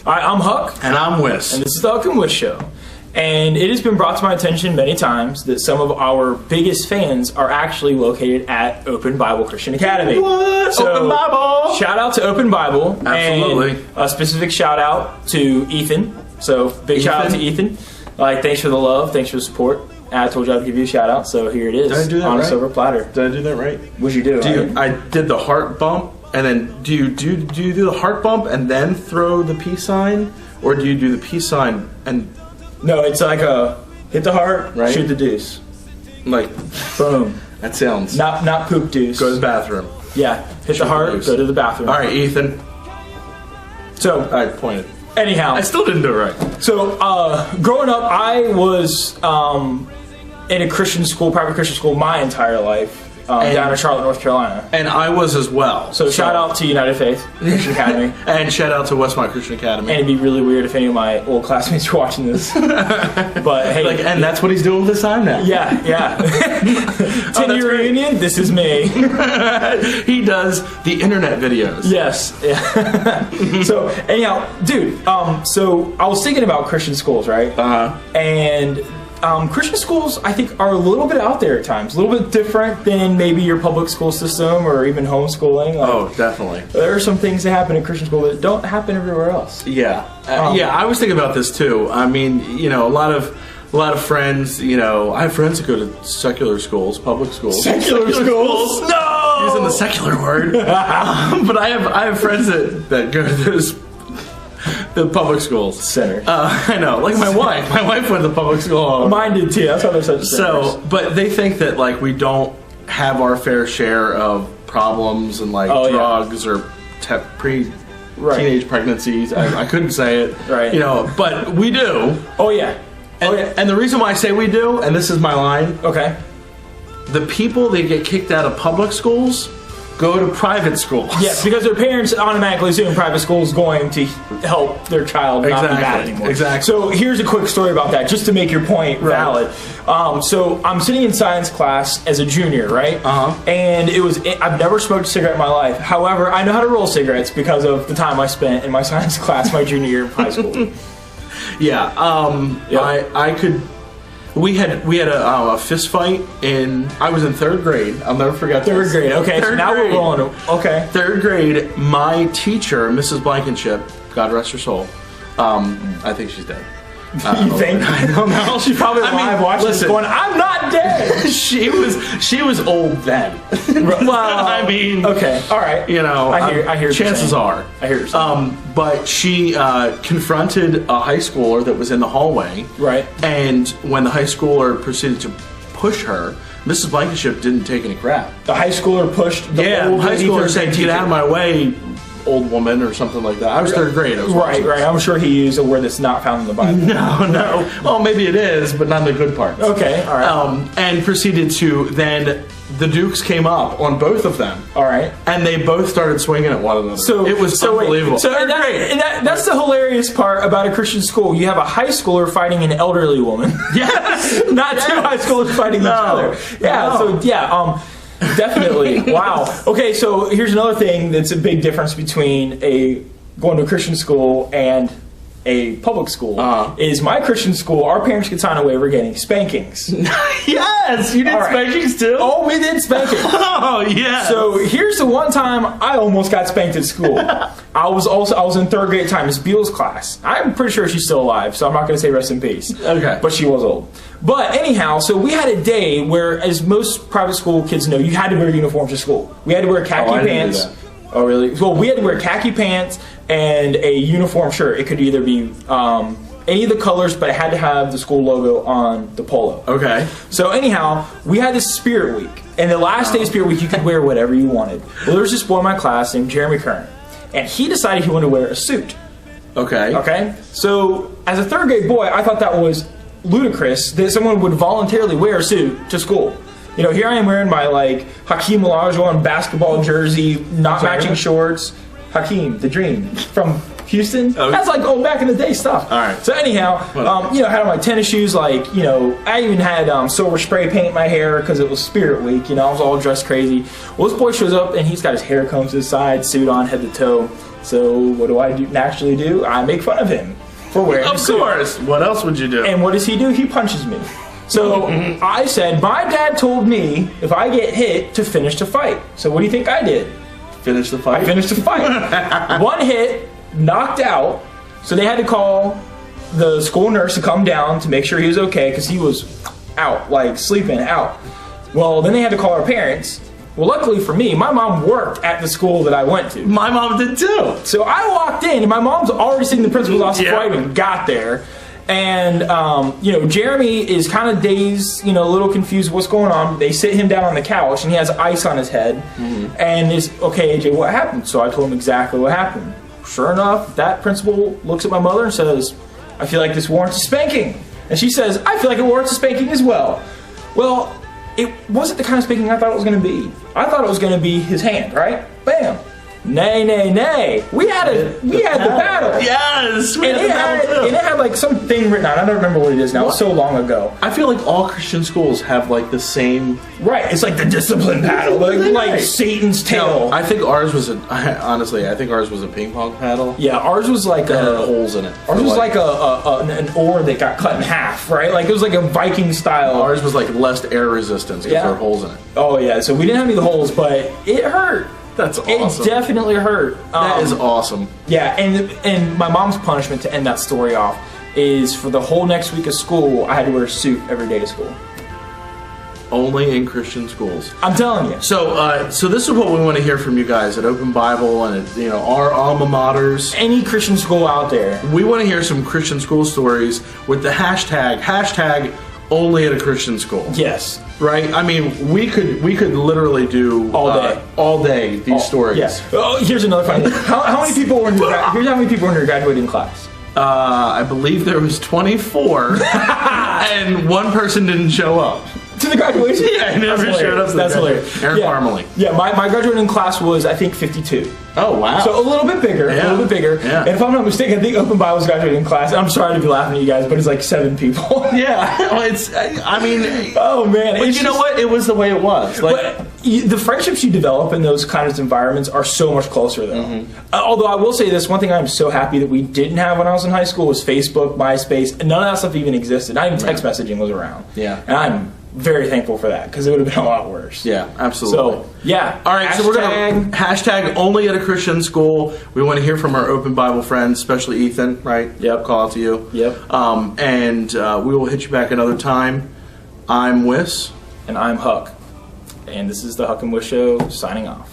Alright, I'm Huck. And I'm Wiss. And this is the HucknWiss Show. And it has been brought to my attention many times that some of our biggest fans are actually located at Open Bible Christian Academy. What? So, Open Bible! Shout out to Open Bible. Absolutely. And a specific shout out to Ethan. So, big shout out to Ethan. Thanks for the love. Thanks for the support. And I told you I'd give you a shout out, so here it is. Did I do that on right? a silver platter. Did I do that right? What'd you do? I did the heart bump, and then do you do the heart bump and then throw the peace sign, or do you do the peace sign and? No, it's like a hit the heart, right? Shoot the deuce. Like, boom. That sounds. Not poop deuce. Go to the bathroom. Yeah, hit the heart, go to the bathroom. All right, Ethan. So I pointed. Anyhow, I still didn't do it right. So growing up, I was in a Christian school, private Christian school, my entire life. Down in Charlotte, North Carolina. And I was as well. So shout out to United Faith Christian Academy. And shout out to Westmont Christian Academy. And it'd be really weird if any of my old classmates were watching this. But hey. And that's what he's doing with his time now. Yeah. 10-year reunion, this is me. He does the internet videos. Yes. Yeah. So anyhow, dude, so I was thinking about Christian schools, right? And Christian schools, I think, are a little bit out there at times. A little bit different than maybe your public school system or even homeschooling. Oh, definitely. There are some things that happen in Christian school that don't happen everywhere else. Yeah. Yeah, I was thinking about this too. I mean, you know, a lot of friends, you know, I have friends that go to secular schools, public schools. Secular schools? No! Using the secular word. But I have friends that go to those the public schools. Center. I know, like my wife. My wife went to the public school. Mine did too. That's why they're such centers. So, but they think that like we don't have our fair share of problems and like drugs or pre-teenage pregnancies. I couldn't say it. Right. You know, but we do. Oh yeah. And the reason why I say we do, and this is my line. Okay. The people that get kicked out of public schools go to private schools. Yes, because their parents automatically assume private school is going to help their child not be bad anymore. Exactly. So here's a quick story about that, just to make your point valid. So I'm sitting in science class as a junior, right? And I've never smoked a cigarette in my life. However, I know how to roll cigarettes because of the time I spent in my science class my junior year of high school. Yeah. I could. We had a fist fight I was in 3rd grade. I'll never forget Third grade, okay. So now we're rolling. Okay. 3rd grade, my teacher, Mrs. Blankenship, God rest her soul, I think she's dead. You think? I don't know. She's probably alive watching this going, I'm not dead! She was old then. Well, I mean... Okay, alright. You know, I hear chances are. I hear you. But she confronted a high schooler that was in the hallway. Right. And when the high schooler proceeded to push her, Mrs. Blankenship didn't take any crap. The high schooler pushed the old high schooler said, get out of my way, old woman, or something like that. I was 3rd grade. Right. I'm sure he used a word that's not found in the Bible. No. Well, maybe it is, but not the good parts. Okay, all right. And proceeded to then... The Dukes came up on both of them. All right. And they both started swinging at one another. So it was unbelievable. That's the hilarious part about a Christian school. You have a high schooler fighting an elderly woman. Yes. Not two high schoolers fighting each other. Yeah. No. So definitely. Wow. Okay. So here's another thing that's a big difference between going to a Christian school and a public school. Is my Christian school, our parents could sign a waiver getting spankings. Yes, you did spankings too? Oh, we did spankings. Oh, yeah. So here's the one time I almost got spanked at school. I was in 3rd grade time, Miss Beale's class. I'm pretty sure she's still alive, so I'm not going to say rest in peace. Okay. But she was old. But anyhow, so we had a day where, as most private school kids know, you had to wear uniforms to school. We had to wear khaki pants. Oh, really? Well, we had to wear khaki pants and a uniform shirt. It could either be any of the colors, but it had to have the school logo on the polo. Okay. So anyhow, we had this Spirit Week. And the last day of Spirit Week, you could wear whatever you wanted. Well, there was this boy in my class named Jeremy Kern. And he decided he wanted to wear a suit. Okay. Okay? So, as a 3rd grade boy, I thought that was ludicrous that someone would voluntarily wear a suit to school. You know, here I am wearing my, Hakeem Olajuwon basketball jersey, not matching shorts. Hakeem, the Dream, from Houston. Okay. That's like old back in the day stuff. All right. So anyhow, I had on my tennis shoes, I even had silver spray paint in my hair because it was Spirit Week. I was all dressed crazy. Well, this boy shows up and he's got his hair combed to the side, suit on, head to toe. So what do I naturally do? I make fun of him for wearing a suit. Of course. What else would you do? And what does he do? He punches me. So I said, my dad told me if I get hit to finish the fight. So what do you think I did? Finish the fight? I finished the fight. One hit, knocked out. So they had to call the school nurse to come down to make sure he was okay because he was out, like sleeping out. Well, then they had to call our parents. Well, luckily for me, my mom worked at the school that I went to. My mom did too. So I walked in, and my mom's already seen the principal's office before I even got there. And, Jeremy is kind of dazed, a little confused what's going on. They sit him down on the couch, and he has ice on his head. And is, okay, AJ, what happened? So I told him exactly what happened. Sure enough, that principal looks at my mother and says, I feel like this warrants a spanking. And she says, I feel like it warrants a spanking as well. Well, it wasn't the kind of spanking I thought it was going to be. I thought it was going to be his hand, right? Bam. Nay, nay, nay. We had the battle. Yes, and it had like something written on it. I don't remember what it is now. It was so long ago. I feel like all Christian schools have like the same. Right. It's like the discipline paddle, like Satan's tail. No, I think ours was honestly, I think ours was a ping pong paddle. Yeah, ours was like had holes in it. Ours was like an oar that got cut in half, right? Like it was like a Viking style. Ours was like less air resistance because there were holes in it. Oh yeah, so we didn't have any of the holes, but it hurt. That's awesome. It definitely hurt. That is awesome. Yeah, and my mom's punishment to end that story off is for the whole next week of school, I had to wear a suit every day to school. Only in Christian schools. I'm telling you. So, so this is what we want to hear from you guys at Open Bible and at, our alma maters. Any Christian school out there. We want to hear some Christian school stories with the hashtag only at a Christian school. Yes. Right? I mean, we could literally do all day these stories. Yes. Oh, here's another funny thing. How many people were in here's how many people were in your graduating class? I believe there was 24, and one person didn't show up. To the graduation? Yeah, he never showed up. That's hilarious. Aaron Parmalee. Yeah, my graduating class was, I think, 52. Oh, wow. So a little bit bigger, Yeah. And if I'm not mistaken, I think Open Bible's graduating class, and I'm sorry to be laughing at you guys, but it's like 7 people. Yeah. Well, oh, man. But you know what? It was the way it was. But the friendships you develop in those kinds of environments are so much closer, though. Although I will say this, one thing I'm so happy that we didn't have when I was in high school was Facebook, MySpace, and none of that stuff even existed. Not even text messaging was around. Yeah. And I'm very thankful for that, because it would have been a lot worse. Yeah, absolutely. So, yeah. All right, so we're going to hashtag only at a Christian school. We want to hear from our Open Bible friends, especially Ethan, right? Yep. Call out to you. Yep. And we will hit you back another time. I'm Wiss. And I'm Huck. And this is the HucknWiss Show, signing off.